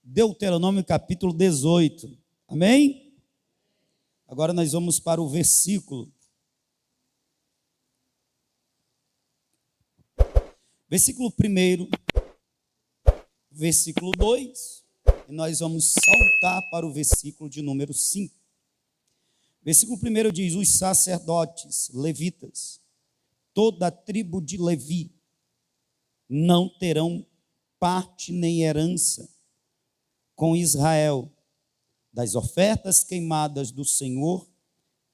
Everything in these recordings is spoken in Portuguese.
Deuteronômio capítulo 18, amém? Agora nós vamos para o versículo 1, versículo 2, e nós vamos saltar para o versículo de número 5. Versículo 1 diz: os sacerdotes levitas, toda a tribo de Levi, não terão parte nem herança com Israel, das ofertas queimadas do Senhor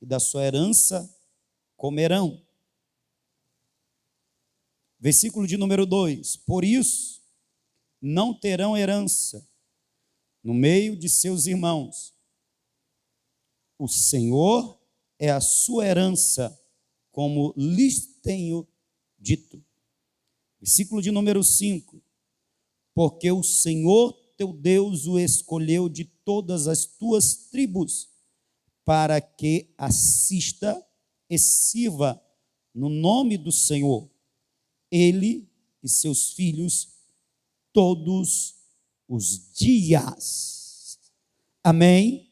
e da sua herança comerão. Versículo de número 2: por isso não terão herança no meio de seus irmãos. O Senhor é a sua herança, como lhes tenho dito. Versículo de número 5: porque o Senhor teu Deus o escolheu de todas as tuas tribos, para que assista e sirva no nome do Senhor, ele e seus filhos, todos os dias. Amém?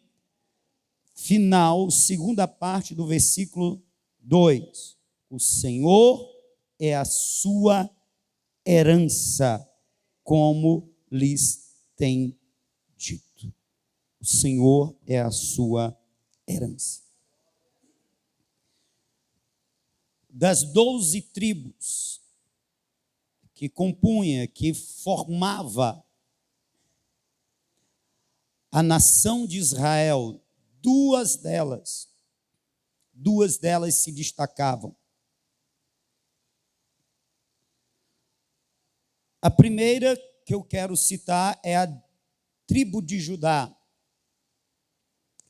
Final, segunda parte do versículo 2. O Senhor é a sua herança, como lhes tem dito. O Senhor é a sua herança. Das 12 tribos que compunha, que formava a nação de Israel, duas delas se destacavam. A primeira que eu quero citar é a tribo de Judá,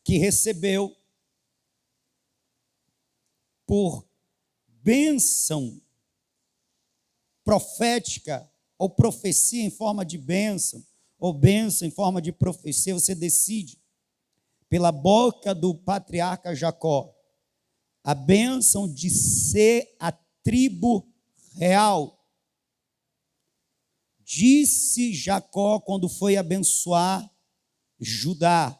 que recebeu por bênção profética, ou profecia em forma de bênção, ou bênção em forma de profecia, você decide, pela boca do patriarca Jacó, a bênção de ser a tribo real. Disse Jacó quando foi abençoar Judá: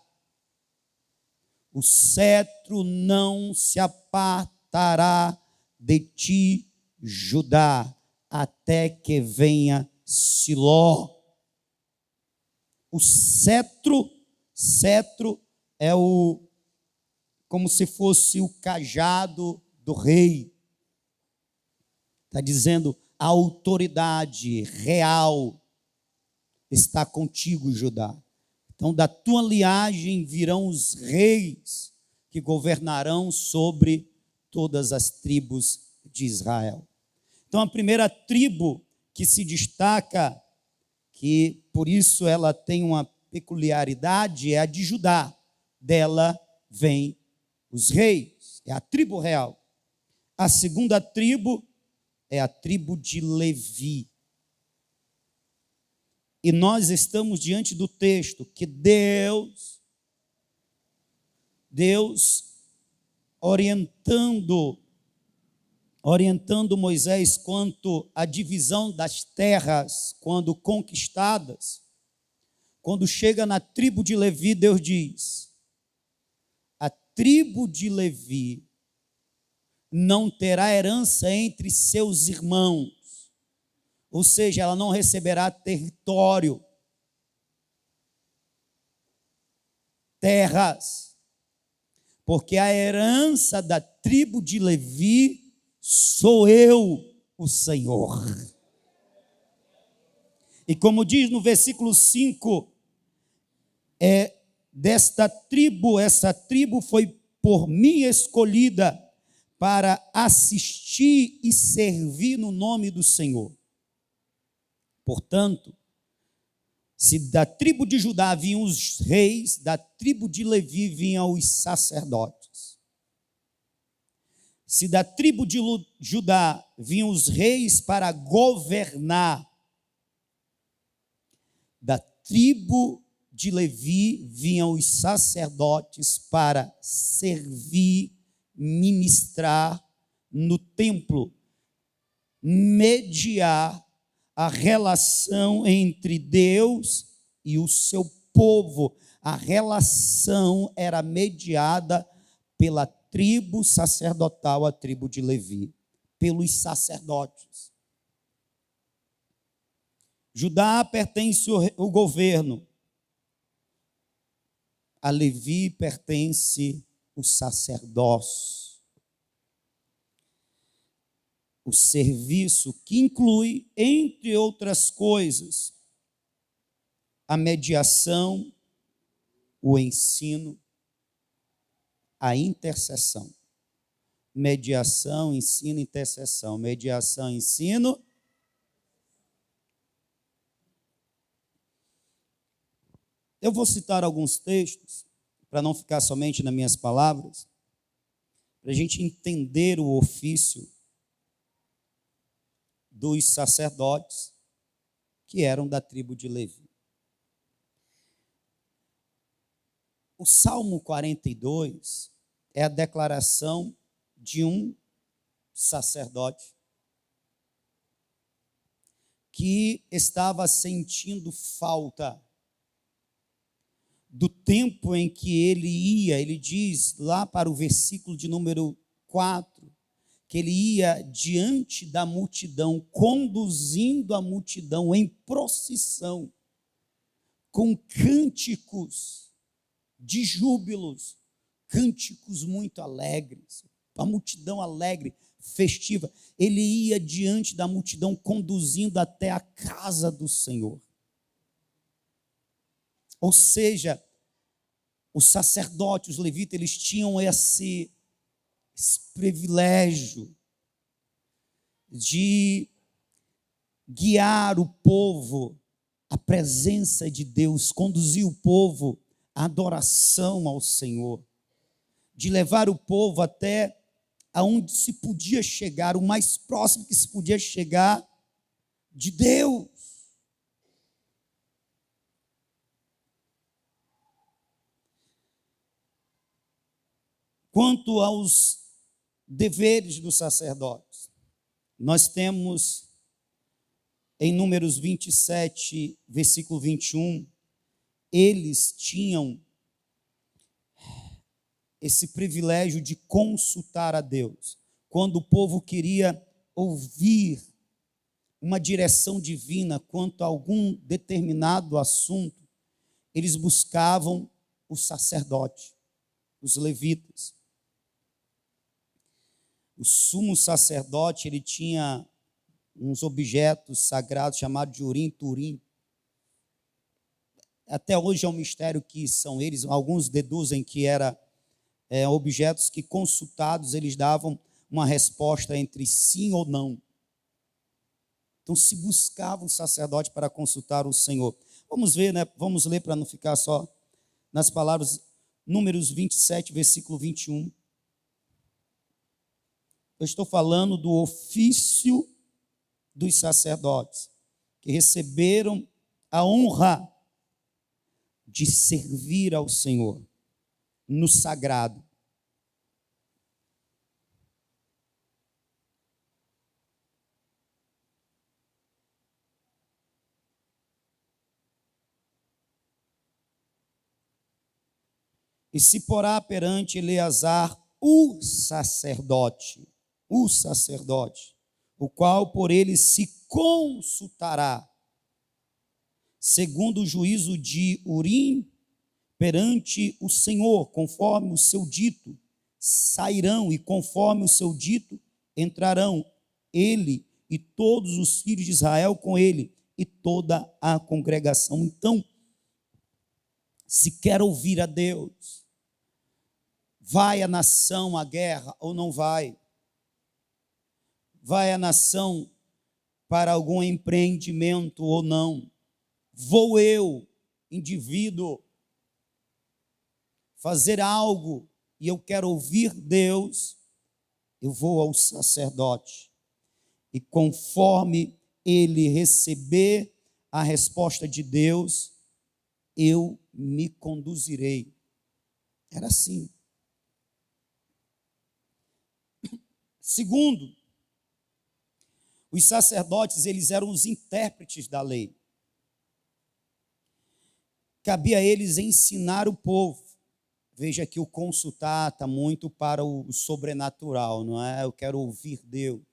o cetro não se apartará de ti, Judá, até que venha Siló. O cetro é como se fosse o cajado do rei. Está dizendo: a autoridade real está contigo, Judá. Então, da tua linhagem virão os reis que governarão sobre todas as tribos de Israel. Então, a primeira tribo que se destaca, que por isso ela tem uma peculiaridade, é a de Judá. Dela vem os reis, é a tribo real. A segunda tribo é a tribo de Levi. E nós estamos diante do texto que Deus orientando Moisés quanto à divisão das terras, quando conquistadas, quando chega na tribo de Levi, Deus diz: a tribo de Levi não terá herança entre seus irmãos, ou seja, ela não receberá território, terras, porque a herança da tribo de Levi sou eu, o Senhor. E como diz no versículo 5, essa tribo foi por mim escolhida para assistir e servir no nome do Senhor. Portanto, se da tribo de Judá vinham os reis, da tribo de Levi vinham os sacerdotes. Se da tribo de Judá vinham os reis para governar, da tribo de Levi vinham os sacerdotes para servir ministrar no templo, mediar a relação entre Deus e o seu povo. A relação era mediada pela tribo sacerdotal, a tribo de Levi, pelos sacerdotes. Judá pertence o governo, a Levi pertence o sacerdócio. O serviço que inclui, entre outras coisas, a mediação, o ensino, a intercessão. Mediação, ensino, intercessão. Mediação, ensino. Eu vou citar alguns textos, para não ficar somente nas minhas palavras, para a gente entender o ofício dos sacerdotes que eram da tribo de Levi. O Salmo 42 é a declaração de um sacerdote que estava sentindo falta do tempo em que ele ia. Ele diz lá para o versículo de número 4, que ele ia diante da multidão, conduzindo a multidão em procissão, com cânticos de júbilos, cânticos muito alegres, a multidão alegre, festiva. Ele ia diante da multidão, conduzindo até a casa do Senhor. Ou seja, os sacerdotes, os levitas, eles tinham esse privilégio de guiar o povo à presença de Deus, conduzir o povo à adoração ao Senhor, de levar o povo até aonde se podia chegar, o mais próximo que se podia chegar de Deus. Quanto aos deveres dos sacerdotes, nós temos em Números 27, versículo 21, eles tinham esse privilégio de consultar a Deus. Quando o povo queria ouvir uma direção divina quanto a algum determinado assunto, eles buscavam o sacerdote, os levitas. O sumo sacerdote, ele tinha uns objetos sagrados chamados de Urim e Tumim. Até hoje é um mistério que são eles. Alguns deduzem que eram objetos que, consultados, eles davam uma resposta entre sim ou não. Então se buscava o sacerdote para consultar o Senhor. Vamos ver, né? Vamos ler para não ficar só nas palavras. Números 27, versículo 21. Eu estou falando do ofício dos sacerdotes, que receberam a honra de servir ao Senhor no sagrado. E se porá perante Eleazar o sacerdote, o qual por ele se consultará, segundo o juízo de Urim, perante o Senhor, conforme o seu dito, sairão, e conforme o seu dito, entrarão ele e todos os filhos de Israel com ele, e toda a congregação. Então, se quer ouvir a Deus, vai a nação à guerra ou não vai? Vai a nação para algum empreendimento ou não? Vou eu, indivíduo, fazer algo e eu quero ouvir Deus, eu vou ao sacerdote. E conforme ele receber a resposta de Deus, eu me conduzirei. Era assim. Segundo, os sacerdotes, eles eram os intérpretes da lei. Cabia a eles ensinar o povo. Veja que o consultar está muito para o sobrenatural, não é? Eu quero ouvir Deus.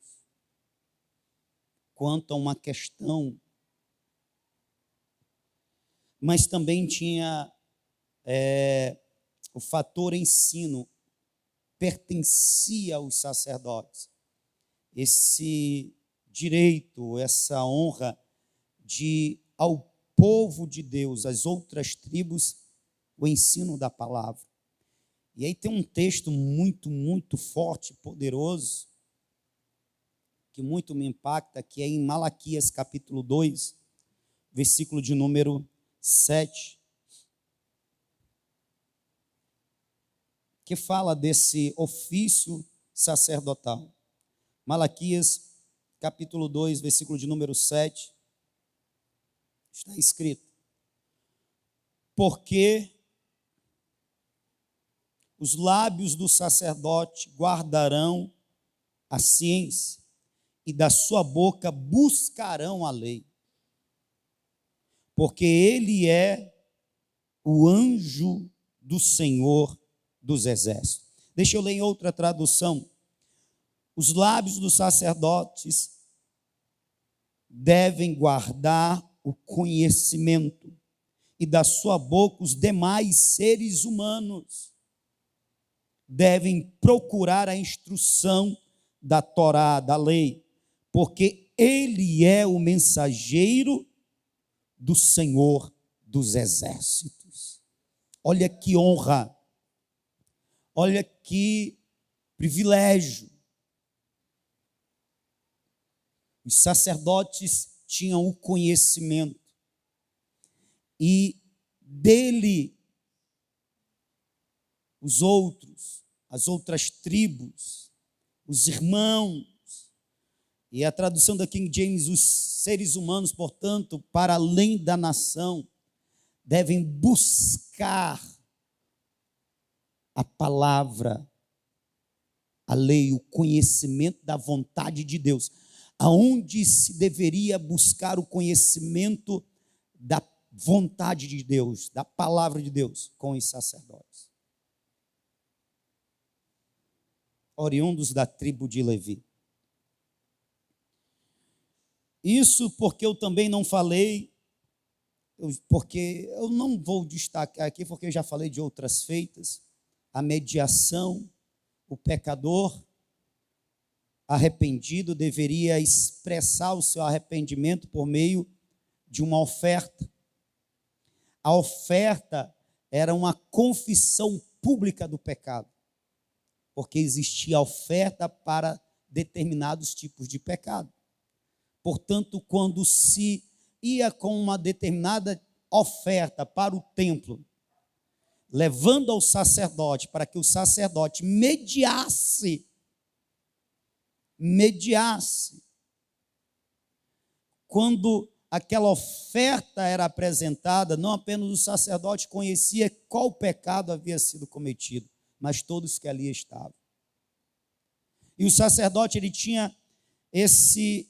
Quanto a uma questão. Mas também tinha o fator ensino, pertencia aos sacerdotes. Esse direito, essa honra de ao povo de Deus, as outras tribos, o ensino da palavra. E aí tem um texto muito, muito forte, poderoso, que muito me impacta, que é em Malaquias capítulo 2, versículo de número 7, que fala desse ofício sacerdotal. Malaquias capítulo 2, versículo de número 7, está escrito: porque os lábios do sacerdote guardarão a ciência, e da sua boca buscarão a lei, porque ele é o anjo do Senhor dos exércitos. Deixa eu ler em outra tradução. Os lábios dos sacerdotes devem guardar o conhecimento, e da sua boca os demais seres humanos devem procurar a instrução da Torá, da lei, porque ele é o mensageiro do Senhor dos exércitos. Olha que honra, olha que privilégio. Os sacerdotes tinham o conhecimento, e dele os outros, as outras tribos, os irmãos, e a tradução da King James, os seres humanos, portanto, para além da nação, devem buscar a palavra, a lei, o conhecimento da vontade de Deus. Aonde se deveria buscar o conhecimento da vontade de Deus, da palavra de Deus? Com os sacerdotes, oriundos da tribo de Levi. Isso porque eu também não falei, porque eu não vou destacar aqui, porque eu já falei de outras feitas, a mediação, o pecador arrependido deveria expressar o seu arrependimento por meio de uma oferta. A oferta era uma confissão pública do pecado, porque existia oferta para determinados tipos de pecado. Portanto, quando se ia com uma determinada oferta para o templo, levando ao sacerdote, para que o sacerdote mediasse, quando aquela oferta era apresentada, não apenas o sacerdote conhecia qual pecado havia sido cometido, mas todos que ali estavam. E o sacerdote, ele tinha esse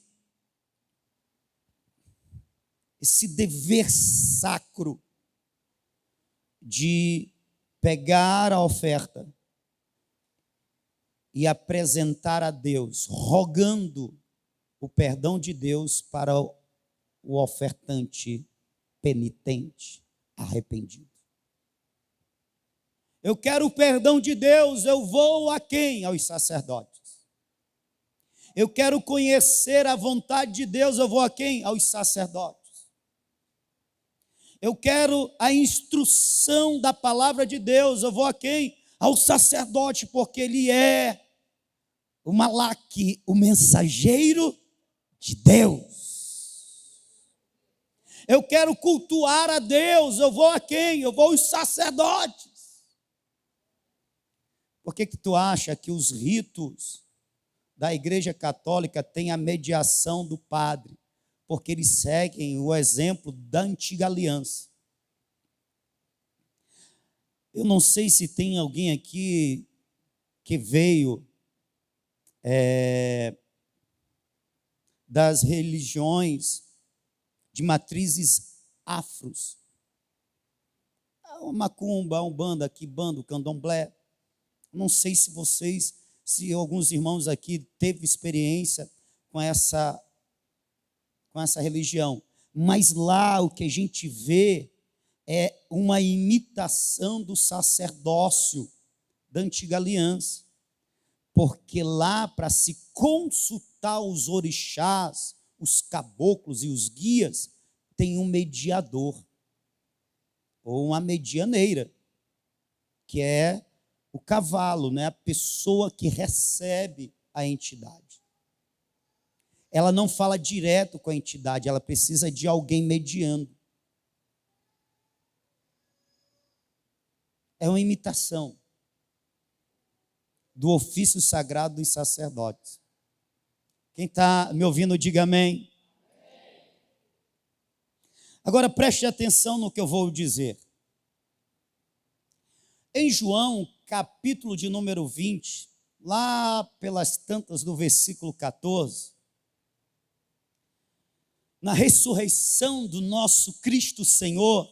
dever sacro de pegar a oferta e apresentar a Deus, rogando o perdão de Deus para o ofertante penitente, arrependido. Eu quero o perdão de Deus, eu vou a quem? Aos sacerdotes. Eu quero conhecer a vontade de Deus, eu vou a quem? Aos sacerdotes. Eu quero a instrução da palavra de Deus, eu vou a quem? Ao sacerdote, porque ele é o Malaque, o mensageiro de Deus. Eu quero cultuar a Deus, eu vou a quem? Eu vou aos sacerdotes. Por que tu acha que os ritos da Igreja Católica têm a mediação do padre? Porque eles seguem o exemplo da antiga aliança. Eu não sei se tem alguém aqui que veio das religiões de matrizes afros. A macumba, a umbanda, quimbanda, o candomblé. Não sei se alguns irmãos aqui teve experiência com essa religião, mas lá o que a gente vê é uma imitação do sacerdócio da antiga aliança, porque lá, para se consultar os orixás, os caboclos e os guias, tem um mediador, ou uma medianeira, que é o cavalo, né? A pessoa que recebe a entidade. Ela não fala direto com a entidade, ela precisa de alguém mediando. É uma imitação do ofício sagrado dos sacerdotes. Quem está me ouvindo, diga amém. Agora preste atenção no que eu vou dizer. Em João, capítulo de número 20, lá pelas tantas do versículo 14, na ressurreição do nosso Cristo Senhor,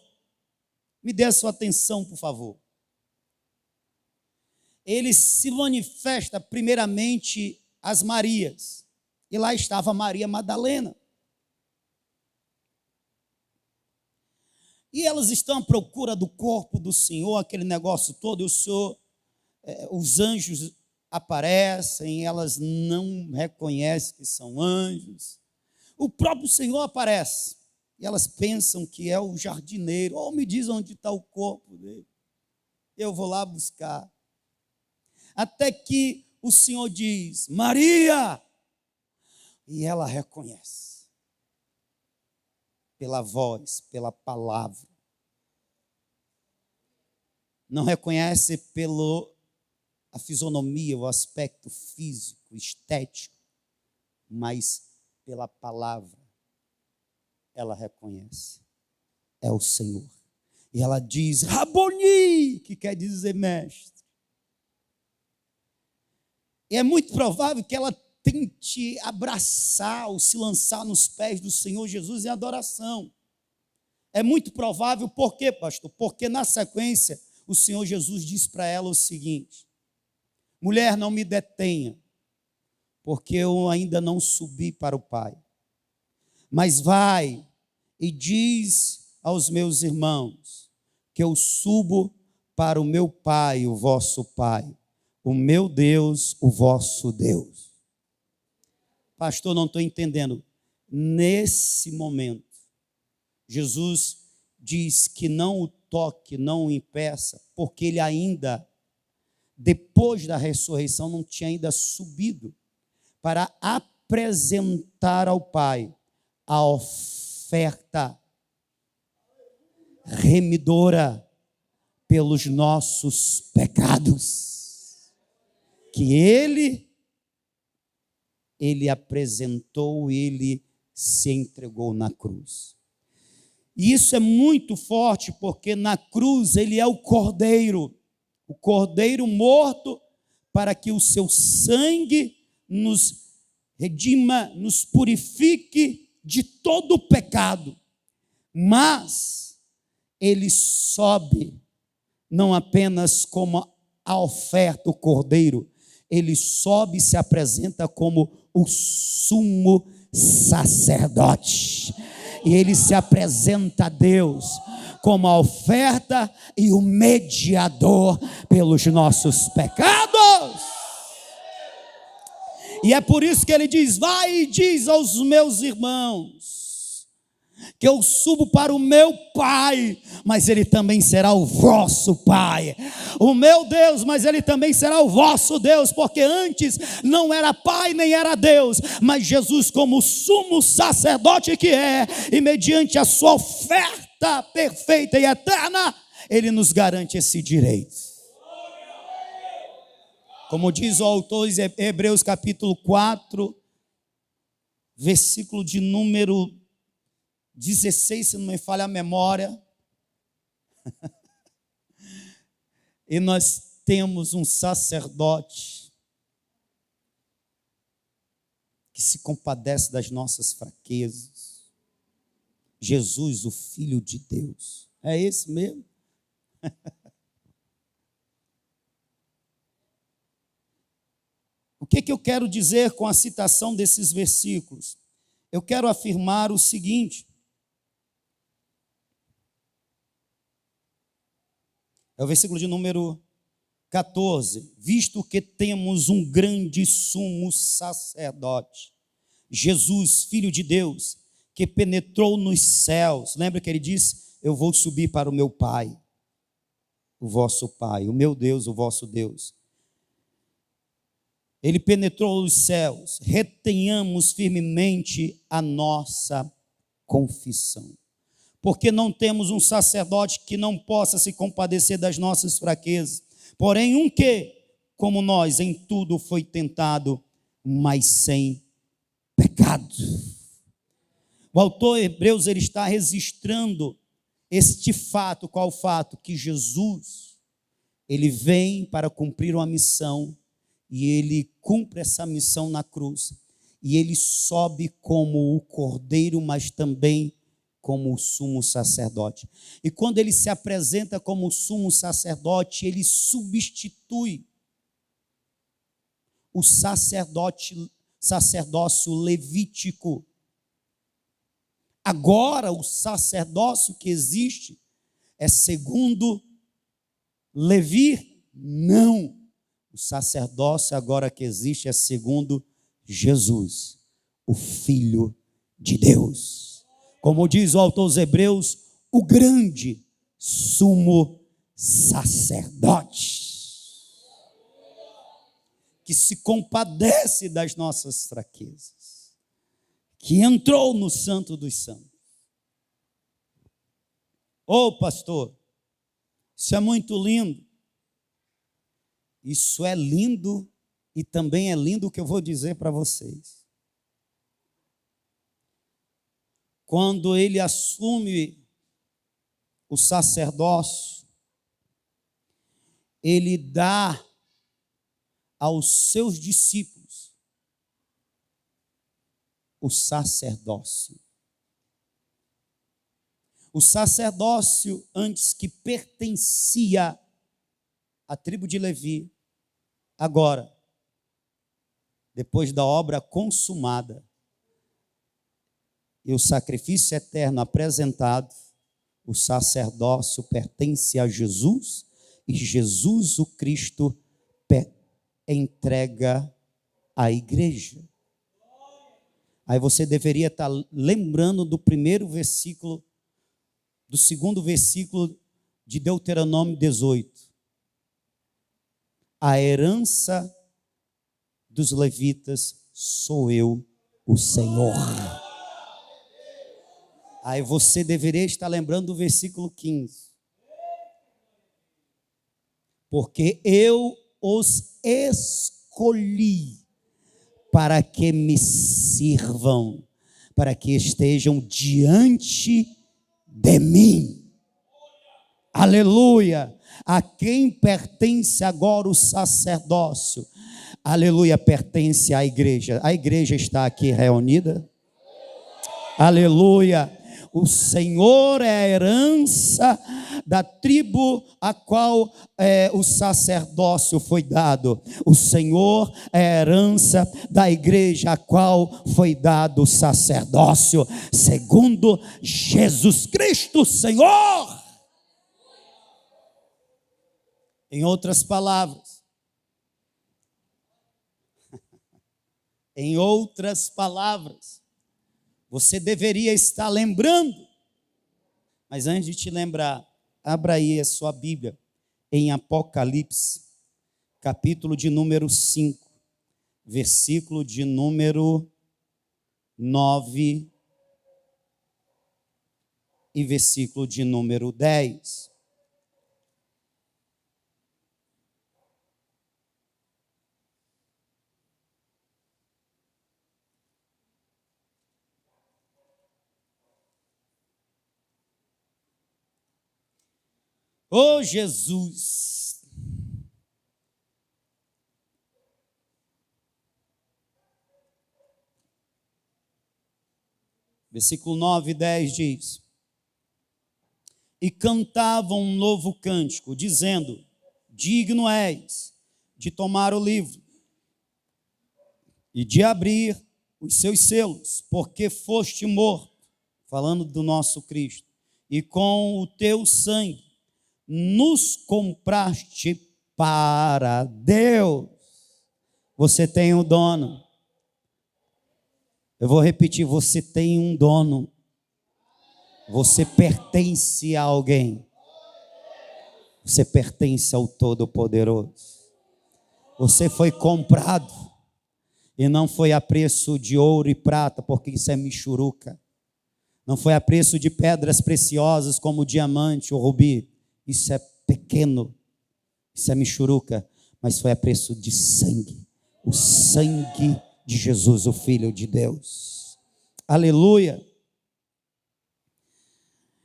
me dê a sua atenção, por favor. Ele se manifesta primeiramente às Marias, e lá estava Maria Madalena. E elas estão à procura do corpo do Senhor, aquele negócio todo, os anjos aparecem, elas não reconhecem que são anjos. O próprio Senhor aparece, e elas pensam que é o jardineiro. Ou me diz onde está o corpo dele, eu vou lá buscar. Até que o Senhor diz, Maria, e ela reconhece. Pela voz, pela palavra. Não reconhece a fisionomia, o aspecto físico, estético, mas pela palavra ela reconhece. É o Senhor. E ela diz, Raboni, que quer dizer mestre. E é muito provável que ela tente abraçar ou se lançar nos pés do Senhor Jesus em adoração. É muito provável, por quê, pastor? Porque na sequência o Senhor Jesus diz para ela o seguinte, mulher, não me detenha, porque eu ainda não subi para o Pai, mas vai e diz aos meus irmãos que eu subo para o meu Pai, o vosso Pai, o meu Deus, o vosso Deus. Pastor, não estou entendendo. Nesse momento, Jesus diz que não o toque, não o impeça, porque ele ainda, depois da ressurreição, não tinha ainda subido para apresentar ao Pai a oferta remidora pelos nossos pecados, que ele apresentou, ele se entregou na cruz. E isso é muito forte, porque na cruz ele é o cordeiro morto, para que o seu sangue nos redima, nos purifique de todo o pecado. Mas ele sobe, não apenas como a oferta, o cordeiro, ele sobe e se apresenta como o sumo sacerdote. E ele se apresenta a Deus como a oferta e o mediador pelos nossos pecados. E é por isso que ele diz, vai e diz aos meus irmãos que eu subo para o meu Pai, mas ele também será o vosso Pai. O meu Deus, mas ele também será o vosso Deus, porque antes não era Pai nem era Deus, mas Jesus, como sumo sacerdote que é, e mediante a sua oferta perfeita e eterna, ele nos garante esse direito. Como diz o autor em Hebreus capítulo 4, versículo de número 16, se não me falha a memória. E nós temos um sacerdote que se compadece das nossas fraquezas. Jesus, o Filho de Deus. É esse mesmo? O que eu quero dizer com a citação desses versículos? Eu quero afirmar o seguinte: é o versículo de número 14. Visto que temos um grande sumo sacerdote, Jesus, Filho de Deus, que penetrou nos céus. Lembra que ele disse: eu vou subir para o meu Pai, o vosso Pai, o meu Deus, o vosso Deus. Ele penetrou os céus. Retenhamos firmemente a nossa confissão. Porque não temos um sacerdote que não possa se compadecer das nossas fraquezas. Porém, um que, como nós, em tudo foi tentado, mas sem pecado. O autor Hebreus, ele está registrando este fato. Qual o fato? Que Jesus, ele vem para cumprir uma missão, e ele cumpre essa missão na cruz, e ele sobe como o cordeiro, mas também como o sumo sacerdote. E quando ele se apresenta como o sumo sacerdote, ele substitui o sacerdócio levítico. Agora, o sacerdócio que existe é segundo Levi? Não. O sacerdócio agora que existe é segundo Jesus, o Filho de Deus. Como diz o autor aos Hebreus, o grande sumo sacerdote, que se compadece das nossas fraquezas, que entrou no Santo dos Santos. Ô pastor, isso é muito lindo. Isso é lindo, e também é lindo o que eu vou dizer para vocês. Quando ele assume o sacerdócio, ele dá aos seus discípulos o sacerdócio. O sacerdócio, antes, que pertencia à tribo de Levi, agora, depois da obra consumada e o sacrifício eterno apresentado, o sacerdócio pertence a Jesus, e Jesus, o Cristo, entrega à igreja. Aí você deveria estar lembrando do primeiro versículo, do segundo versículo de Deuteronômio 18. A herança dos levitas sou eu, o Senhor. Aí você deveria estar lembrando do versículo 15. Porque eu os escolhi para que me sirvam, para que estejam diante de mim. Aleluia! A quem pertence agora o sacerdócio? Aleluia, pertence à igreja. A igreja está aqui reunida. Aleluia! O Senhor é a herança da tribo a qual o sacerdócio foi dado. O Senhor é a herança da igreja a qual foi dado o sacerdócio, segundo Jesus Cristo, Senhor. Em outras palavras, você deveria estar lembrando, mas antes de te lembrar, abra aí a sua Bíblia em Apocalipse, capítulo de número 5, versículo de número 9 e versículo de número 10. Oh, Jesus! Versículo 9 e 10 diz: e cantavam um novo cântico, dizendo: digno és de tomar o livro e de abrir os seus selos, porque foste morto, falando do nosso Cristo, e com o teu sangue nos compraste para Deus. Você tem um dono. Eu vou repetir, você tem um dono. Você pertence a alguém. Você pertence ao Todo-Poderoso. Você foi comprado. E não foi a preço de ouro e prata, porque isso é michuruca. Não foi a preço de pedras preciosas como o diamante ou rubi. Isso é pequeno. Isso é michuruca. Mas foi a preço de sangue. O sangue de Jesus, o Filho de Deus. Aleluia.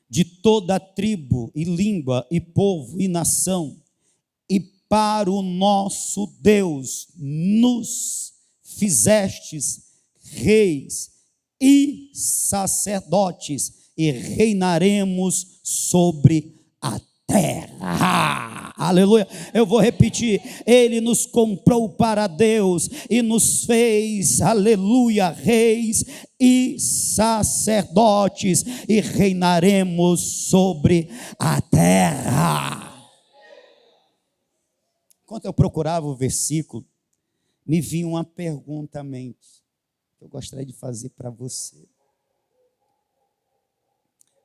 De toda tribo e língua e povo e nação. E para o nosso Deus nos fizestes reis e sacerdotes, e reinaremos sobre a terra. Aleluia. Eu vou repetir: ele nos comprou para Deus e nos fez, aleluia, reis e sacerdotes, e reinaremos sobre a terra. Enquanto eu procurava o versículo, me vinha uma pergunta à mente, que eu gostaria de fazer para você.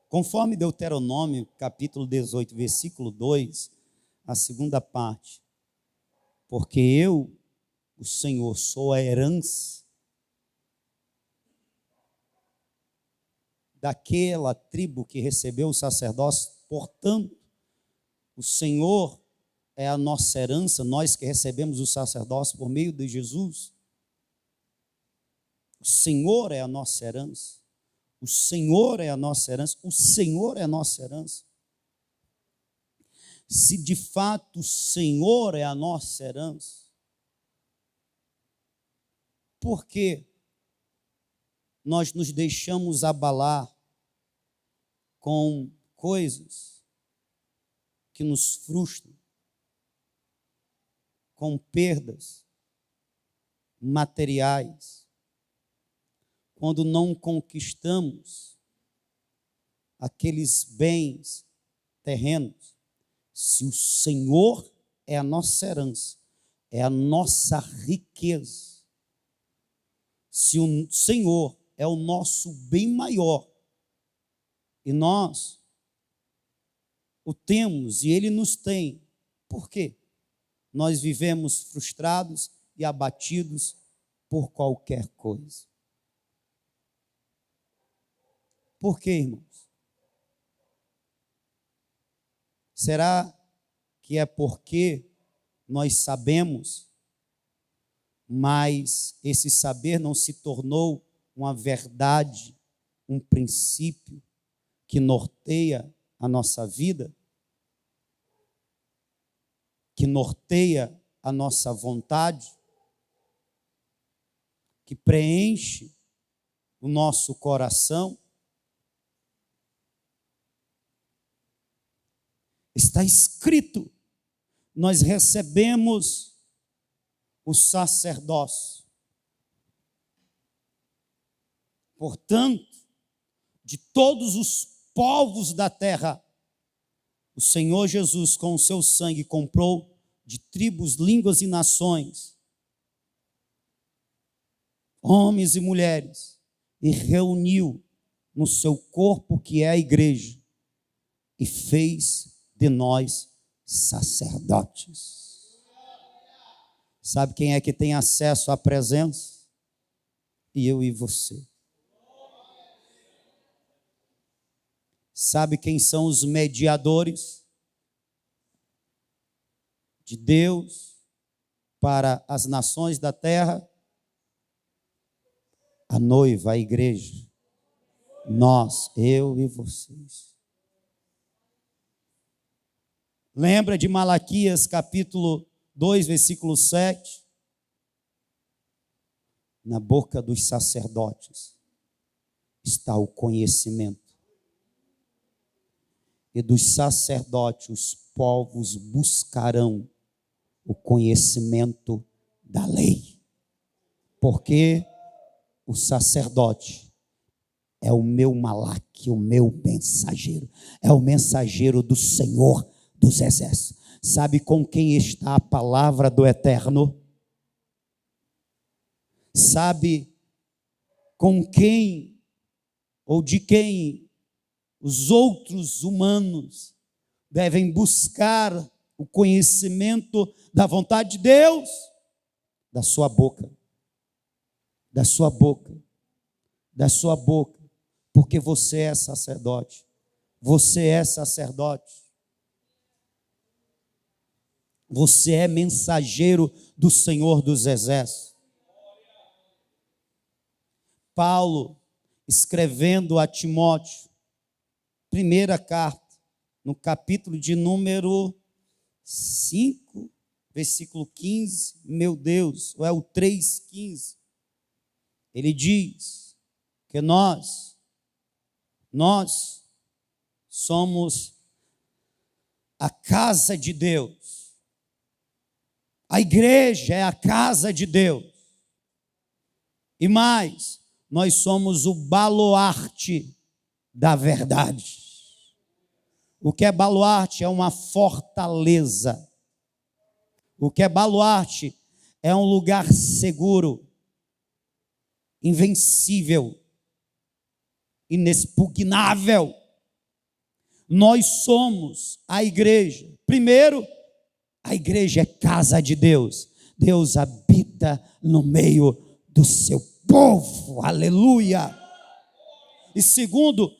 Conforme Deuteronômio, capítulo 18, versículo 2, a segunda parte: porque eu, o Senhor, sou a herança daquela tribo que recebeu o sacerdócio, portanto, o Senhor é a nossa herança, nós que recebemos o sacerdócio por meio de Jesus. O Senhor é a nossa herança. O Senhor é a nossa herança. O Senhor é a nossa herança. Se de fato o Senhor é a nossa herança, por que nós nos deixamos abalar com coisas que nos frustram, com perdas materiais, quando não conquistamos aqueles bens terrenos? Se o Senhor é a nossa herança, é a nossa riqueza, se o Senhor é o nosso bem maior, e nós o temos e Ele nos tem, por quê? Nós vivemos frustrados e abatidos por qualquer coisa. Por quê, irmãos? Será que é porque nós sabemos, mas esse saber não se tornou uma verdade, um princípio que norteia a nossa vida? Que norteia a nossa vontade? Que preenche o nosso coração? Está escrito, nós recebemos o sacerdócio. Portanto, de todos os povos da terra, o Senhor Jesus, com o seu sangue, comprou de tribos, línguas e nações, homens e mulheres, e reuniu no seu corpo, que é a igreja, e fez de nós sacerdotes. Sabe quem é que tem acesso à presença? Eu e você. Sabe quem são os mediadores de Deus para as nações da terra? A noiva, a igreja. Nós, eu e vocês. Lembra de Malaquias capítulo 2, versículo 7? Na boca dos sacerdotes está o conhecimento. E dos sacerdotes os povos buscarão o conhecimento da lei. Porque o sacerdote é o meu Malaque, o meu mensageiro. É o mensageiro do Senhor dos Exércitos. Sabe com quem está a palavra do Eterno? Sabe com quem ou de quem os outros humanos devem buscar o conhecimento da vontade de Deus? Da sua boca. Da sua boca. Da sua boca. Porque você é sacerdote. Você é sacerdote. Você é mensageiro do Senhor dos Exércitos. Paulo, escrevendo a Timóteo, primeira carta, no capítulo de número 5, versículo 15, meu Deus, ou é o 3,15, ele diz que nós somos a casa de Deus. A igreja é a casa de Deus. E mais, nós somos o baluarte da verdade. O que é baluarte? É uma fortaleza. O que é baluarte? É um lugar seguro, invencível, inexpugnável. Nós somos a igreja. Primeiro, a igreja é casa de Deus. Deus habita no meio do seu povo. Aleluia. E segundo,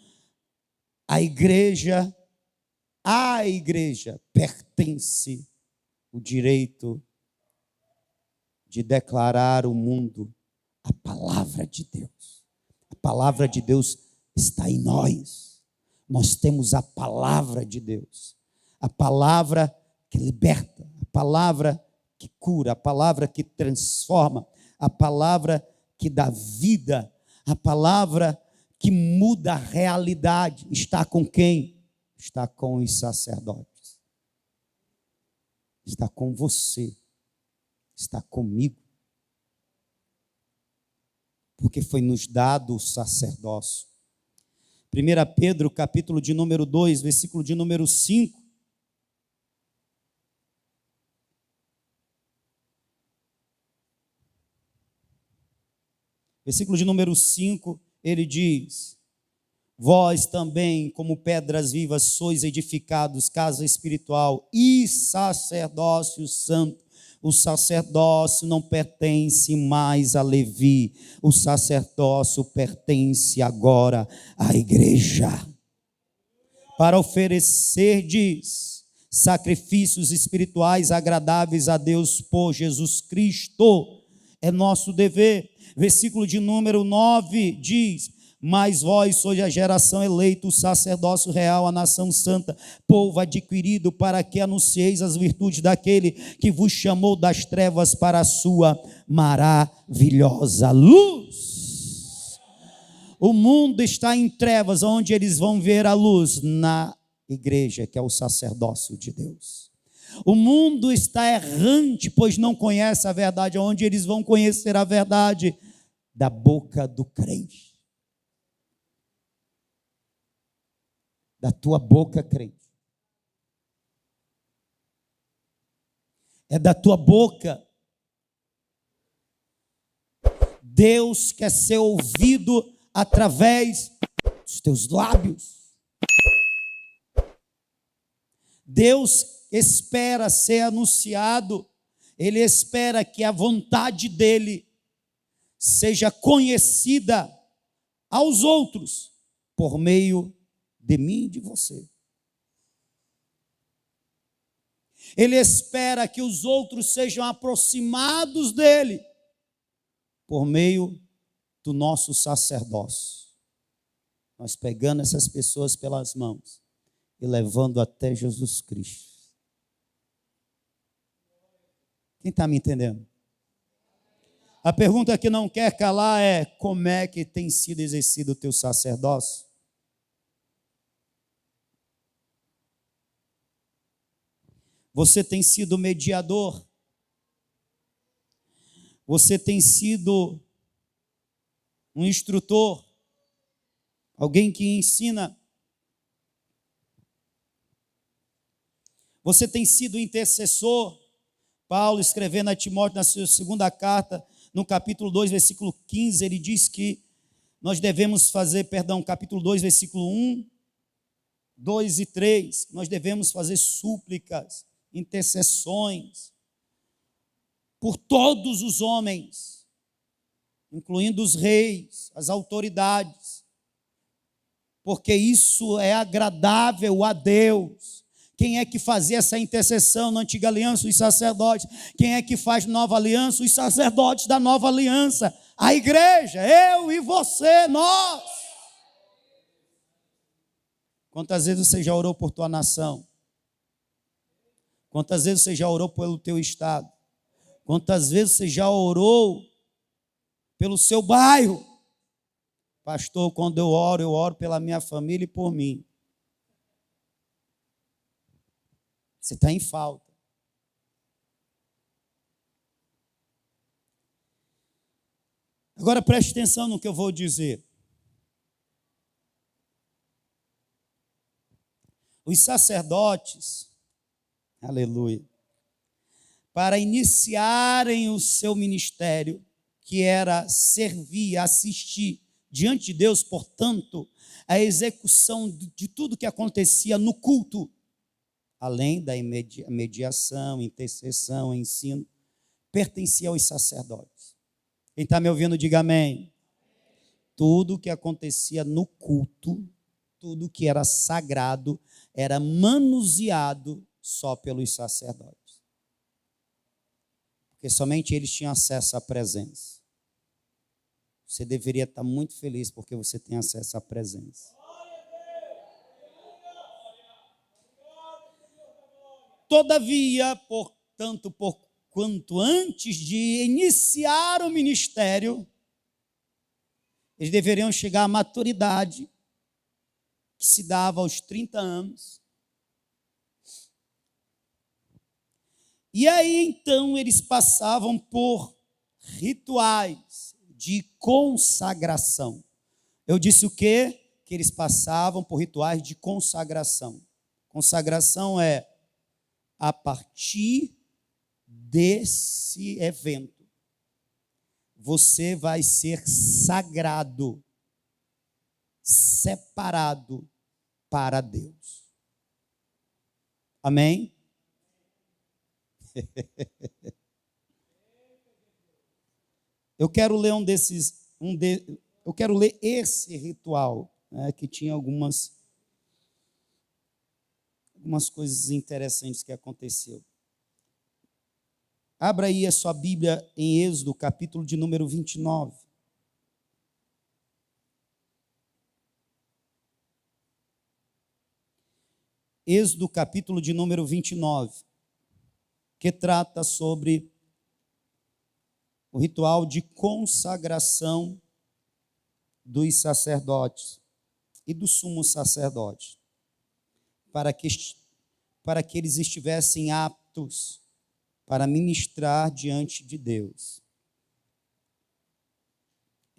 à igreja pertence o direito de declarar ao mundo a palavra de Deus. A palavra de Deus está em nós. Nós temos a palavra de Deus. A palavra que liberta, a palavra que cura, a palavra que transforma, a palavra que dá vida, a palavra que muda a realidade. Está com quem? Está com os sacerdotes. Está com você. Está comigo. Porque foi nos dado o sacerdócio. 1 Pedro, capítulo de número 2, versículo de número 5. Versículo de número 5, ele diz: vós também, como pedras vivas, sois edificados, casa espiritual e sacerdócio santo. O sacerdócio não pertence mais a Levi, o sacerdócio pertence agora à igreja. Para oferecerdes sacrifícios espirituais agradáveis a Deus por Jesus Cristo, é nosso dever. Versículo de número 9 diz: mas vós sois a geração eleita, o sacerdócio real, a nação santa, povo adquirido, para que anuncieis as virtudes daquele que vos chamou das trevas para a sua maravilhosa luz. O mundo está em trevas, onde eles vão ver a luz? Na igreja, que é o sacerdócio de Deus. O mundo está errante, pois não conhece a verdade, onde eles vão conhecer a verdade? Da boca do crente. Da tua boca, crente. É da tua boca. Deus quer ser ouvido através dos teus lábios. Deus espera ser anunciado. Ele espera que a vontade dele seja conhecida aos outros por meio de mim e de você. Ele espera que os outros sejam aproximados dele por meio do nosso sacerdócio. Nós pegando essas pessoas pelas mãos e levando até Jesus Cristo. Quem está me entendendo? A pergunta que não quer calar é: como é que tem sido exercido o teu sacerdócio? Você tem sido mediador? Você tem sido um instrutor? Alguém que ensina? Você tem sido intercessor? Paulo, escrevendo a Timóteo na sua segunda carta, no capítulo 2, versículo 15, ele diz que nós devemos fazer, capítulo 2, versículo 1, 2 e 3, nós devemos fazer súplicas, intercessões por todos os homens, incluindo os reis, as autoridades, porque isso é agradável a Deus. Quem é que fazia essa intercessão na antiga aliança? Os sacerdotes. Quem é que faz nova aliança? Os sacerdotes da nova aliança. A igreja, eu e você, nós. Quantas vezes você já orou por tua nação? Quantas vezes você já orou pelo teu estado? Quantas vezes você já orou pelo seu bairro? Pastor, quando eu oro pela minha família e por mim. Você está em falta. Agora preste atenção no que eu vou dizer. Os sacerdotes, aleluia, para iniciarem o seu ministério, que era servir, assistir diante de Deus, portanto, a execução de tudo que acontecia no culto, além da mediação, intercessão, ensino, pertencia aos sacerdotes. Quem está me ouvindo, diga amém. Tudo que acontecia no culto, tudo que era sagrado, era manuseado só pelos sacerdotes. Porque somente eles tinham acesso à presença. Você deveria estar muito feliz porque você tem acesso à presença. Todavia, portanto, porquanto antes de iniciar o ministério, eles deveriam chegar à maturidade, que se dava aos 30 anos. E aí, então, eles passavam por rituais de consagração. Eu disse o quê? Que eles passavam por rituais de consagração. Consagração é a partir desse evento, você vai ser sagrado, separado para Deus. Amém? Eu quero ler eu quero ler esse ritual, né, que tinha algumas coisas interessantes que aconteceu. Abra aí a sua Bíblia em Êxodo, capítulo de número 29. Êxodo, capítulo de número 29, que trata sobre o ritual de consagração dos sacerdotes e do sumo sacerdote, para que eles estivessem aptos para ministrar diante de Deus.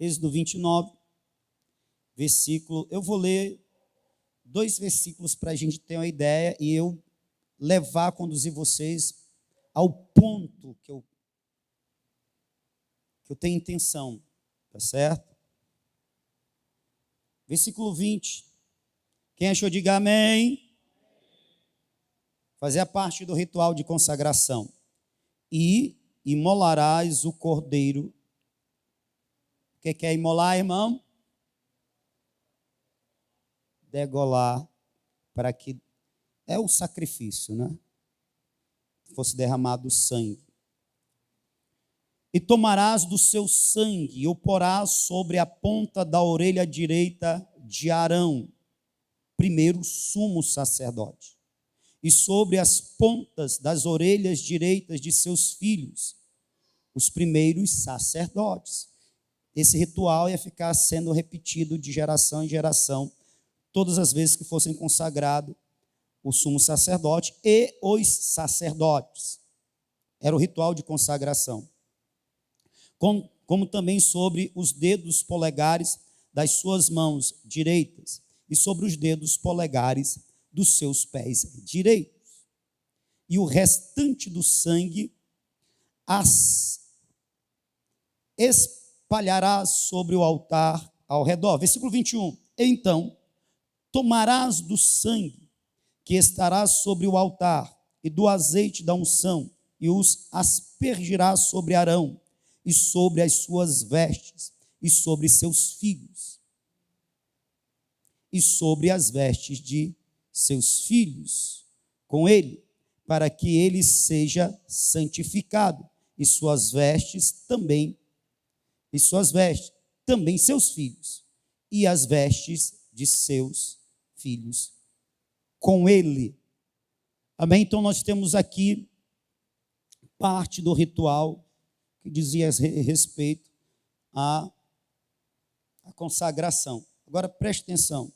Êxodo 29, versículo, eu vou ler 2 versículos para a gente ter uma ideia e eu conduzir vocês ao ponto que eu tenho intenção, tá certo? Versículo 20. Quem achou, diga amém. Fazia parte do ritual de consagração. E imolarás o cordeiro. O que é imolar, irmão? Degolar, para que é o sacrifício, né? Fosse derramado sangue. E tomarás do seu sangue e o porás sobre a ponta da orelha direita de Arão, primeiro sumo sacerdote, e sobre as pontas das orelhas direitas de seus filhos, os primeiros sacerdotes. Esse ritual ia ficar sendo repetido de geração em geração, todas as vezes que fossem consagrado o sumo sacerdote e os sacerdotes. Era o ritual de consagração. Como também sobre os dedos polegares das suas mãos direitas e sobre os dedos polegares dos seus pés direitos. E o restante do sangue as espalharás sobre o altar ao redor. Versículo 21. Então, tomarás do sangue que estará sobre o altar e do azeite da unção e os aspergirás sobre Arão e sobre as suas vestes e sobre seus filhos e sobre as vestes de seus filhos com ele, para que ele seja santificado, e suas vestes também seus filhos, e as vestes de seus filhos com ele. Amém? Então nós temos aqui parte do ritual que dizia respeito à consagração. Agora preste atenção.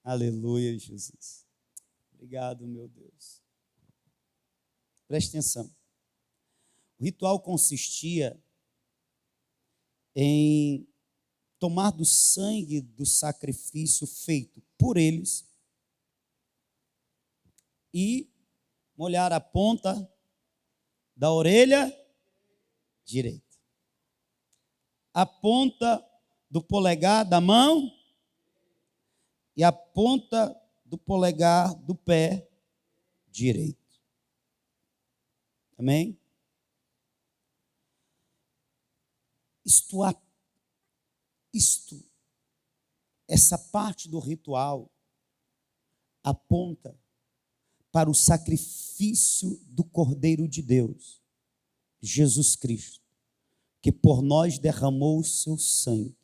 Aleluia, Jesus. Obrigado, meu Deus. Preste atenção. O ritual consistia em tomar do sangue do sacrifício feito por eles e molhar a ponta da orelha direita, a ponta do polegar da mão e a ponta do polegar do pé direito. Amém? Essa parte do ritual aponta para o sacrifício do Cordeiro de Deus, Jesus Cristo, que por nós derramou o seu sangue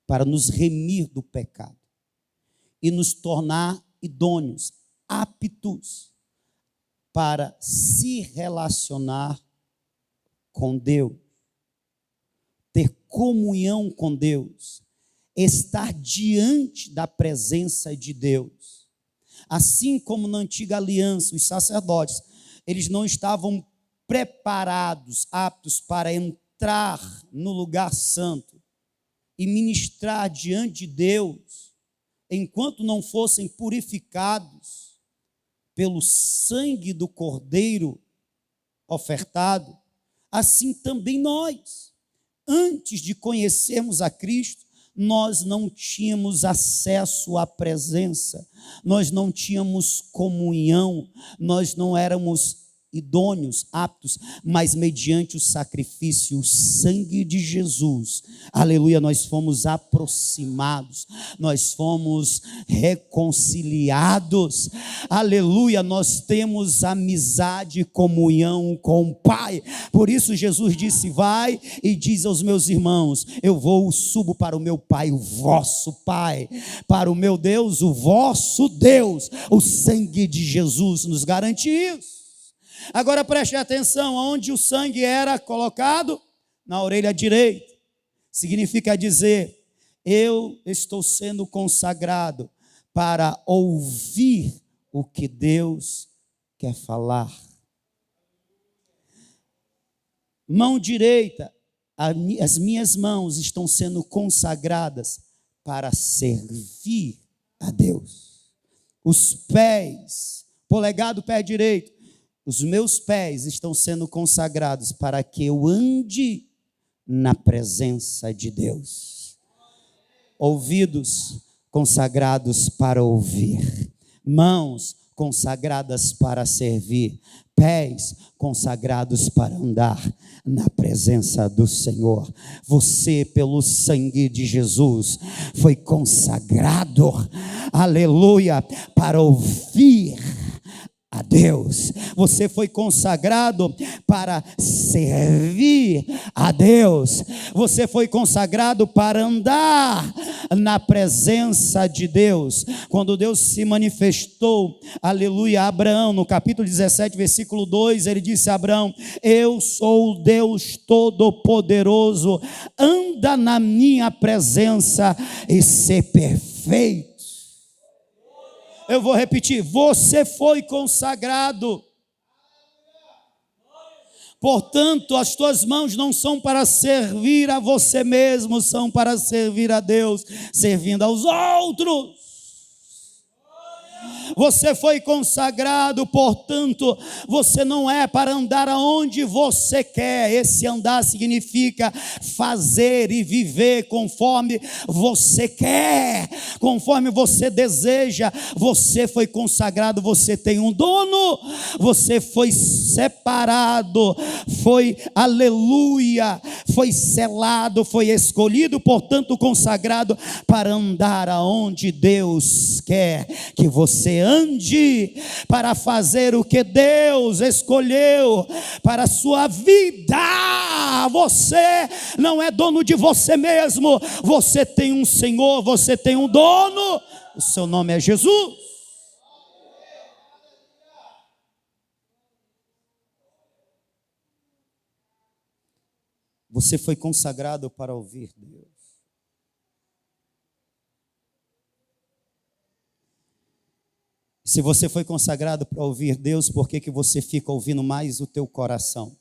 para nos remir do pecado e nos tornar idôneos, aptos para se relacionar com Deus, ter comunhão com Deus, estar diante da presença de Deus. Assim como na antiga aliança, os sacerdotes, eles não estavam preparados, aptos para entrar no lugar santo e ministrar diante de Deus, enquanto não fossem purificados pelo sangue do Cordeiro ofertado. Assim também nós, antes de conhecermos a Cristo, nós não tínhamos acesso à presença, nós não tínhamos comunhão, nós não éramos idôneos, aptos, mas mediante o sacrifício, o sangue de Jesus, aleluia, nós fomos aproximados, nós fomos reconciliados, aleluia, nós temos amizade e comunhão com o Pai. Por isso Jesus disse: vai e diz aos meus irmãos, subo para o meu Pai, o vosso Pai, para o meu Deus, o vosso Deus. O sangue de Jesus nos garante isso. Agora preste atenção, onde o sangue era colocado? Na orelha direita. Significa dizer, eu estou sendo consagrado para ouvir o que Deus quer falar. Mão direita, as minhas mãos estão sendo consagradas para servir a Deus. Os pés, polegar do pé direito, os meus pés estão sendo consagrados para que eu ande na presença de Deus. Ouvidos consagrados para ouvir. Mãos consagradas para servir. Pés consagrados para andar na presença do Senhor. Você, pelo sangue de Jesus, foi consagrado, aleluia, para ouvir a a Deus. Você foi consagrado para servir a Deus. Você foi consagrado para andar na presença de Deus. Quando Deus se manifestou, aleluia, a Abraão, no capítulo 17, versículo 2, ele disse a Abraão: eu sou o Deus Todo-Poderoso, anda na minha presença e ser perfeito. Eu vou repetir: você foi consagrado. Portanto, as tuas mãos não são para servir a você mesmo, são para servir a Deus, servindo aos outros. Você foi consagrado, portanto, você não é para andar aonde você quer. Esse andar significa fazer e viver conforme você quer, conforme você deseja. Você foi consagrado, você tem um dono, você foi separado, foi, aleluia, foi selado, foi escolhido, portanto consagrado para andar aonde Deus quer que você ande, para fazer o que Deus escolheu para a sua vida. Você não é dono de você mesmo, você tem um Senhor, você tem um dono, o seu nome é Jesus. Você foi consagrado para ouvir Deus. Se você foi consagrado para ouvir Deus, por que você fica ouvindo mais o teu coração?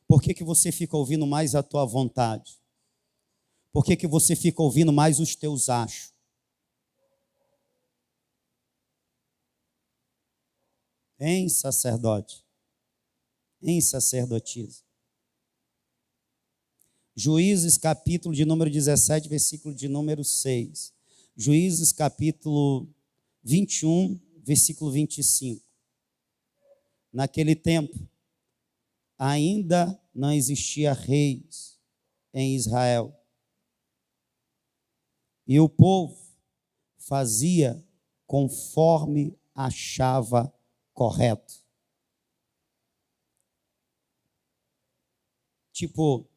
Por que você fica ouvindo mais a tua vontade? Por que você fica ouvindo mais os teus achos? Hein, sacerdote? Hein, sacerdotisa? Juízes, capítulo de número 17, versículo de número 6. Juízes, capítulo 21, versículo 25. Naquele tempo, ainda não existia reis em Israel. E o povo fazia conforme achava correto. Tipo,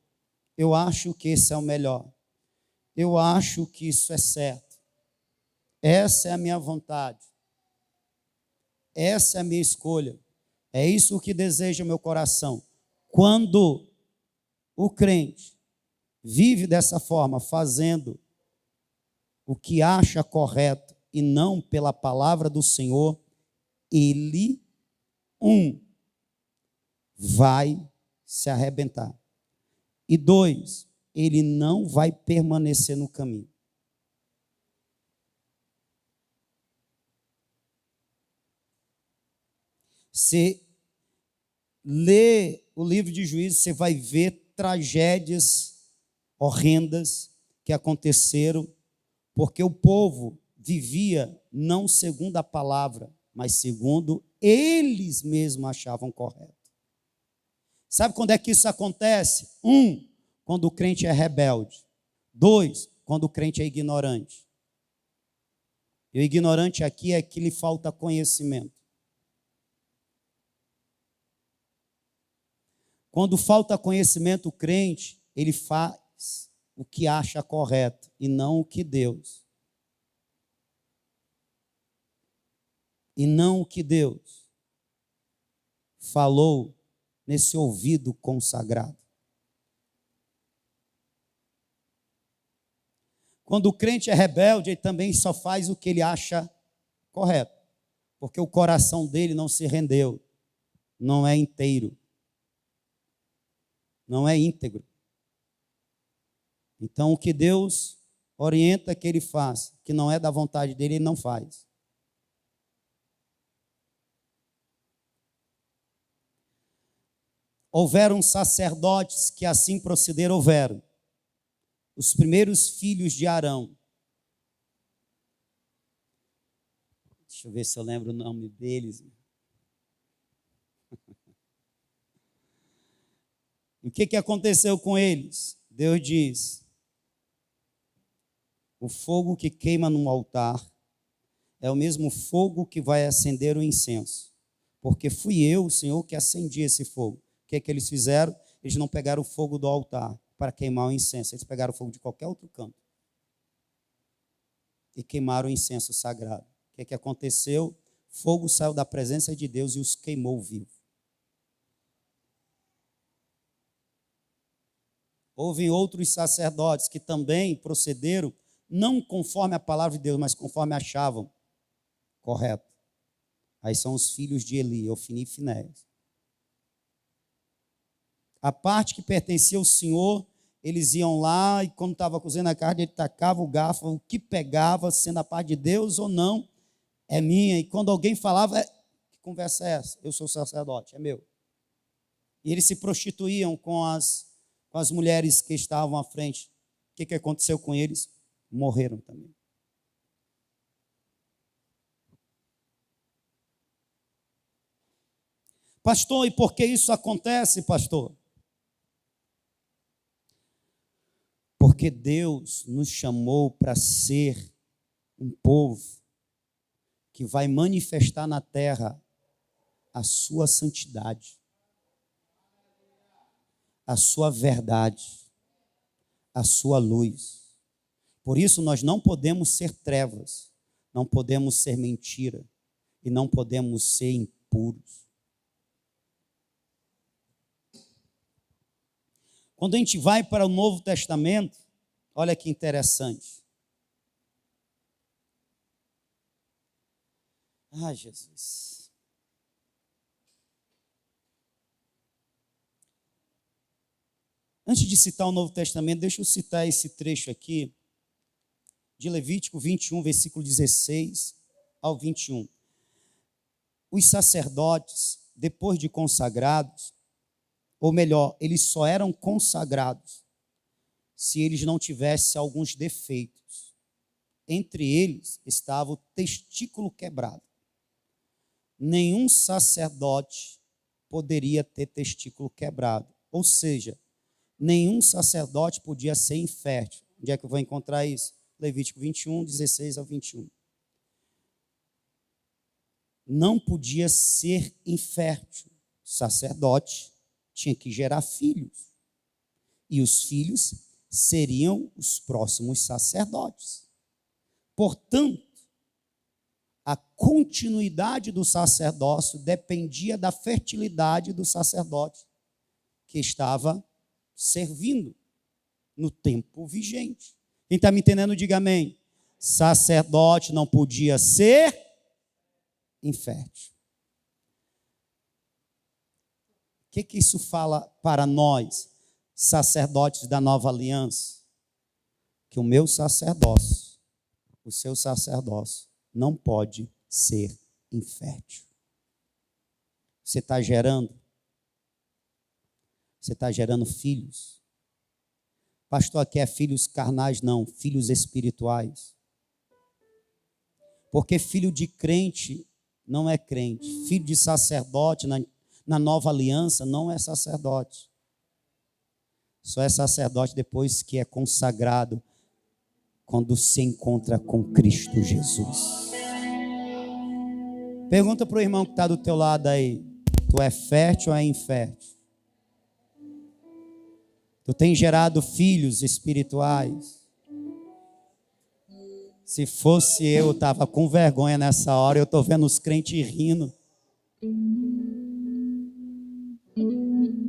eu acho que esse é o melhor. Eu acho que isso é certo. Essa é a minha vontade. Essa é a minha escolha. É isso que deseja o meu coração. Quando o crente vive dessa forma, fazendo o que acha correto e não pela palavra do Senhor, ele, vai se arrebentar. E 2, ele não vai permanecer no caminho. Você lê o livro de Juízes, você vai ver tragédias horrendas que aconteceram, porque o povo vivia não segundo a palavra, mas segundo eles mesmos achavam correto. Sabe quando é que isso acontece? 1, quando o crente é rebelde. 2, quando o crente é ignorante. E o ignorante aqui é que lhe falta conhecimento. Quando falta conhecimento, o crente, ele faz o que acha correto e não o que Deus. E não o que Deus falou nesse ouvido consagrado. Quando o crente é rebelde, ele também só faz o que ele acha correto, porque o coração dele não se rendeu, não é inteiro. Não é íntegro. Então, o que Deus orienta que ele faça, que não é da vontade dele, ele não faz. Houveram sacerdotes que assim procederam, houveram. Os primeiros filhos de Arão. Deixa eu ver se eu lembro o nome deles. E o que aconteceu com eles? Deus diz: o fogo que queima no altar é o mesmo fogo que vai acender o incenso. Porque fui eu, o Senhor, que acendi esse fogo. O que é que eles fizeram? Eles não pegaram o fogo do altar para queimar o incenso. Eles pegaram o fogo de qualquer outro canto e queimaram o incenso sagrado. O que é que aconteceu? Fogo saiu da presença de Deus e os queimou vivo. Houve outros sacerdotes que também procederam, não conforme a palavra de Deus, mas conforme achavam correto. Aí são os filhos de Eli, Ofni e Finéias. A parte que pertencia ao Senhor, eles iam lá e quando estava cozinhando a carne, ele tacava o garfo, o que pegava, sendo a parte de Deus ou não, é minha. E quando alguém falava, que conversa é essa? Eu sou sacerdote, é meu. E eles se prostituíam com as mulheres que estavam à frente. O que aconteceu com eles? Morreram também. Pastor, e por que isso acontece, pastor? Porque Deus nos chamou para ser um povo que vai manifestar na terra a sua santidade, a sua verdade, a sua luz. Por isso nós não podemos ser trevas, não podemos ser mentira e não podemos ser impuros. Quando a gente vai para o Novo Testamento, olha que interessante. Ah, Jesus. Antes de citar o Novo Testamento, deixa eu citar esse trecho aqui, de Levítico 21, versículo 16 ao 21. Os sacerdotes, depois de consagrados, ou melhor, eles só eram consagrados se eles não tivessem alguns defeitos. Entre eles estava o testículo quebrado. Nenhum sacerdote poderia ter testículo quebrado. Ou seja, nenhum sacerdote podia ser infértil. Onde é que eu vou encontrar isso? Levítico 21, 16 ao 21. Não podia ser infértil. Sacerdote tinha que gerar filhos. E os filhos seriam os próximos sacerdotes. Portanto, a continuidade do sacerdócio dependia da fertilidade do sacerdote que estava servindo no tempo vigente. Quem está me entendendo, diga amém. Sacerdote não podia ser infértil. O que isso fala para nós, sacerdotes da nova aliança? Que o meu sacerdócio, o seu sacerdócio, não pode ser infértil. Você está gerando? Você está gerando filhos? Pastor, aqui é filhos carnais? Não, filhos espirituais. Porque filho de crente não é crente. Filho de sacerdote na nova aliança não é sacerdote. Só é sacerdote depois que é consagrado, quando se encontra com Cristo Jesus. Pergunta para o irmão que está do teu lado aí: tu é fértil ou é infértil? Tu tem gerado filhos espirituais? Se fosse eu estava com vergonha nessa hora. Eu estou vendo os crentes rindo.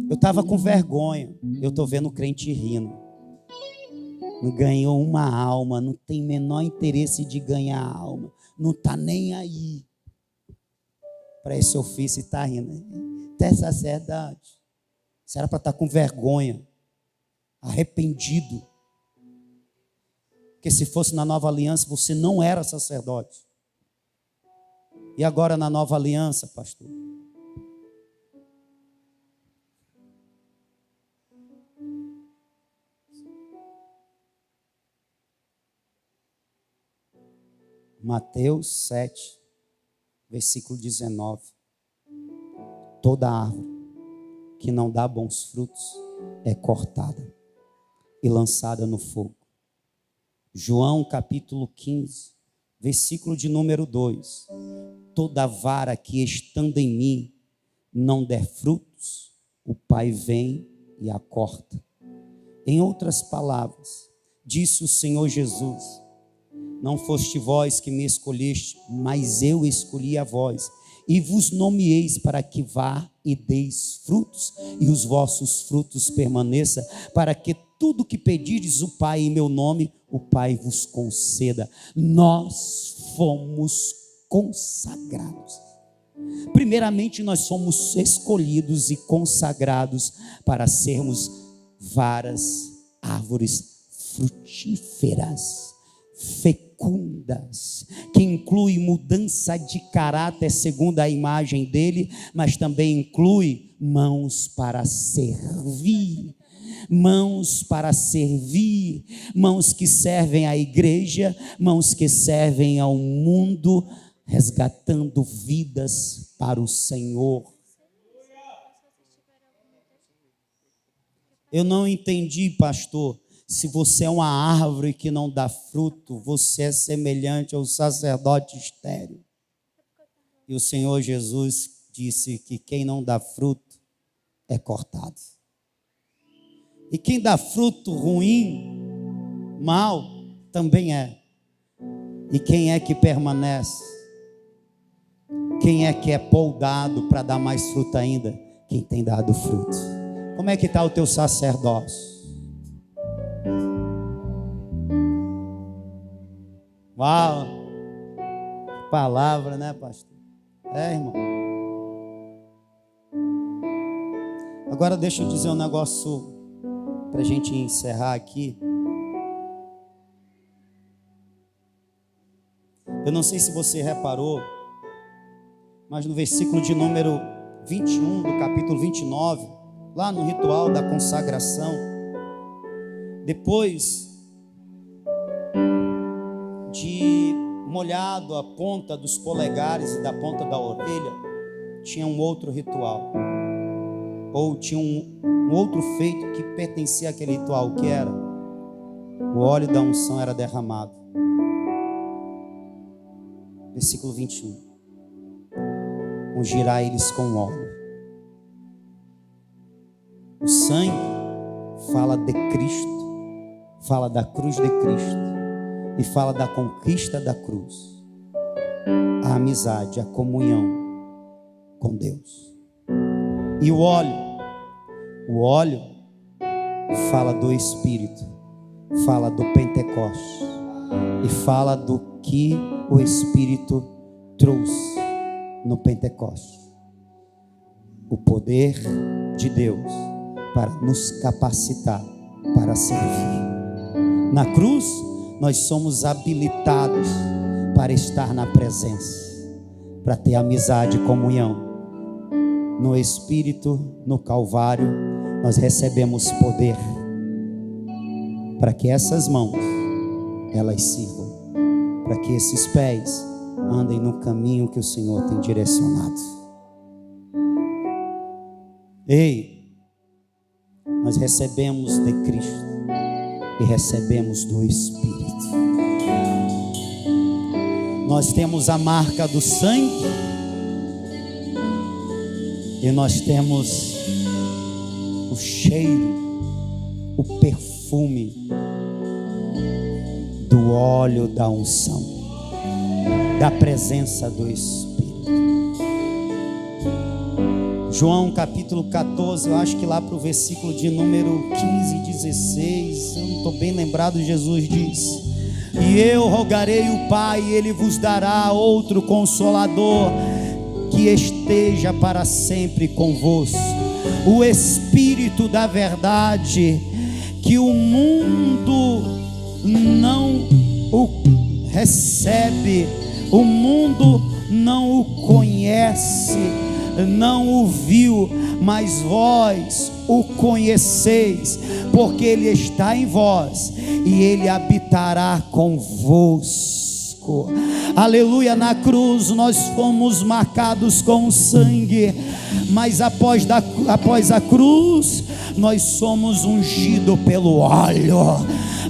Eu estava com vergonha. Eu estou vendo o crente rindo. Não ganhou uma alma. Não tem menor interesse de ganhar alma. Não está nem aí para esse ofício e está rindo. Até sacerdote. Você era para estar com vergonha. Arrependido. Porque se fosse na nova aliança, você não era sacerdote. E agora na nova aliança, pastor? Mateus 7, versículo 19. Toda árvore que não dá bons frutos é cortada e lançada no fogo. João capítulo 15, Versículo de número 2. Toda vara que estando em mim não der frutos, o Pai vem e a corta. Em outras palavras, disse o Senhor Jesus: não foste vós que me escolheste, mas eu escolhi a vós, e vos nomeeis para que vá e deis frutos, e os vossos frutos permaneçam, para que tudo que pedirdes o Pai em meu nome, o Pai vos conceda. Nós fomos consagrados. Primeiramente, nós somos escolhidos e consagrados para sermos varas, árvores frutíferas, fecundas, que inclui mudança de caráter segundo a imagem dele, mas também inclui mãos para servir. Mãos para servir, mãos que servem à igreja, mãos que servem ao mundo, resgatando vidas para o Senhor. Eu não entendi, pastor, se você é uma árvore que não dá fruto, você é semelhante ao sacerdote estéril. E o Senhor Jesus disse que quem não dá fruto é cortado. E quem dá fruto ruim, mal, também é. E quem é que permanece? Quem é que é poldado para dar mais fruto ainda? Quem tem dado fruto. Como é que está o teu sacerdócio? Uau! Palavra, né, pastor? Irmão. Agora deixa eu dizer um negócio para a gente encerrar aqui. Eu não sei se você reparou, mas no versículo de número 21 do capítulo 29, lá no ritual da consagração, depois de molhado a ponta dos polegares e da ponta da orelha, tinha um outro ritual, ou tinha um outro feito que pertencia àquele ritual, que era o óleo da unção era derramado. Versículo 21. Ungirá eles com óleo. O sangue fala de Cristo, fala da cruz de Cristo e fala da conquista da cruz, a amizade, a comunhão com Deus. E o óleo fala do Espírito, fala do Pentecostes e fala do que o Espírito trouxe no Pentecostes. O poder de Deus para nos capacitar para servir. Na cruz, nós somos habilitados para estar na presença, para ter amizade e comunhão. No Espírito, no Calvário, nós recebemos poder para que essas mãos, elas sirvam, para que esses pés andem no caminho que o Senhor tem direcionado. Ei, nós recebemos de Cristo e recebemos do Espírito. Nós temos a marca do sangue e nós temos o cheiro, o perfume do óleo da unção, da presença do Espírito. João capítulo 14, eu acho que lá para o versículo de número 15, 16, eu não estou bem lembrado, Jesus diz: e eu rogarei o Pai, e Ele vos dará outro Consolador, que esteja para sempre convosco, o Espírito da verdade, que o mundo não o recebe, o mundo não o conhece, não o viu, mas vós o conheceis, porque Ele está em vós e Ele habitará convosco. Aleluia. Na cruz nós fomos marcados com sangue, mas após a cruz nós somos ungidos pelo óleo.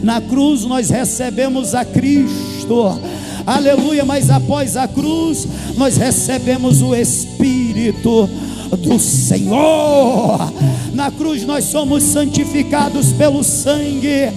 Na cruz nós recebemos a Cristo. aleluia. Mas após a cruz, nós recebemos o Espírito do Senhor. Na cruz nós somos santificados pelo sangue,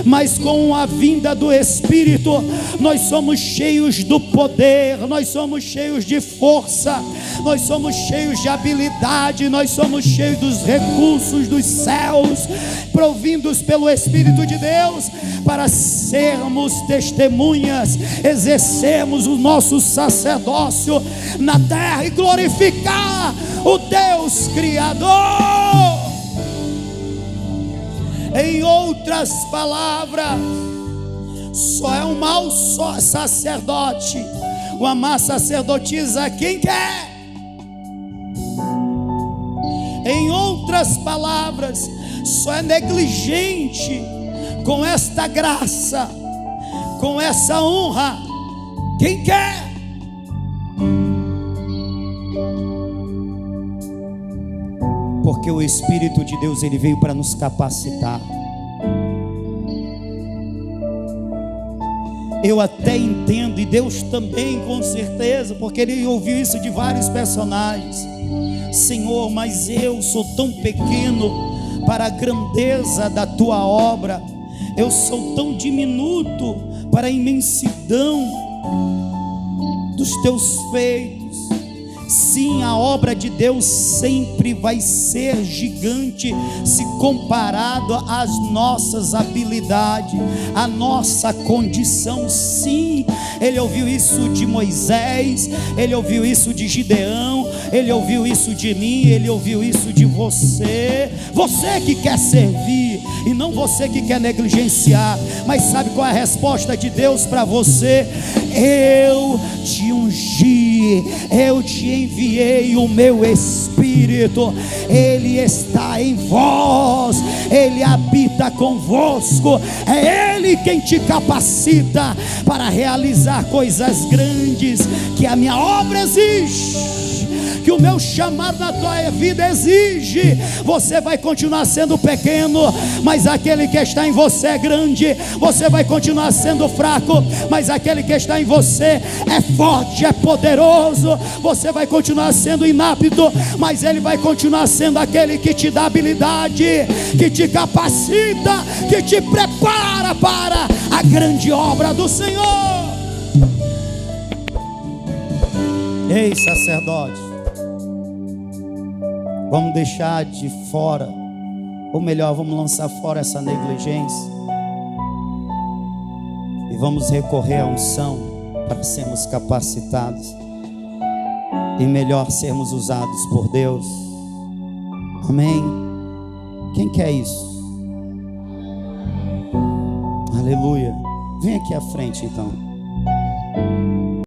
mas com a vinda do Espírito, nós somos cheios do poder, nós somos cheios de força, nós somos cheios de habilidade, nós somos cheios dos recursos dos céus, provindos pelo Espírito de Deus, para sermos testemunhas, exercermos o nosso sacerdócio na terra e glorificar o Deus Criador. Em outras palavras, só é um mau sacerdote, uma má sacerdotisa quem quer. Em outras palavras, só é negligente com esta graça, com essa honra quem quer. Porque o Espírito de Deus, ele veio para nos capacitar. Eu até entendo, e Deus também, com certeza, porque ele ouviu isso de vários personagens. Senhor, mas eu sou tão pequeno para a grandeza da tua obra, eu sou tão diminuto para a imensidão dos teus feitos. Sim, a obra de Deus sempre vai ser gigante se comparado às nossas habilidades, à nossa condição. Sim, ele ouviu isso de Moisés, ele ouviu isso de Gideão, ele ouviu isso de mim, ele ouviu isso de você. Você que quer servir e não você que quer negligenciar. Mas sabe qual é a resposta de Deus para você? Eu te ungi, eu te enviei o meu Espírito, ele está em vós, ele habita convosco, é ele quem te capacita para realizar coisas grandes que a minha obra exige, que o meu chamado na tua vida exige. Você vai continuar sendo pequeno, mas aquele que está em você é grande. Você vai continuar sendo fraco, mas aquele que está em você é forte, é poderoso. Você vai continuar sendo inapto, mas ele vai continuar sendo aquele que te dá habilidade, que te capacita, que te prepara para a grande obra do Senhor. Ei, sacerdote, vamos deixar de fora, ou melhor, vamos lançar fora essa negligência e vamos recorrer à unção para sermos capacitados e melhor sermos usados por Deus. Amém? Quem quer isso? Aleluia. Vem aqui à frente então.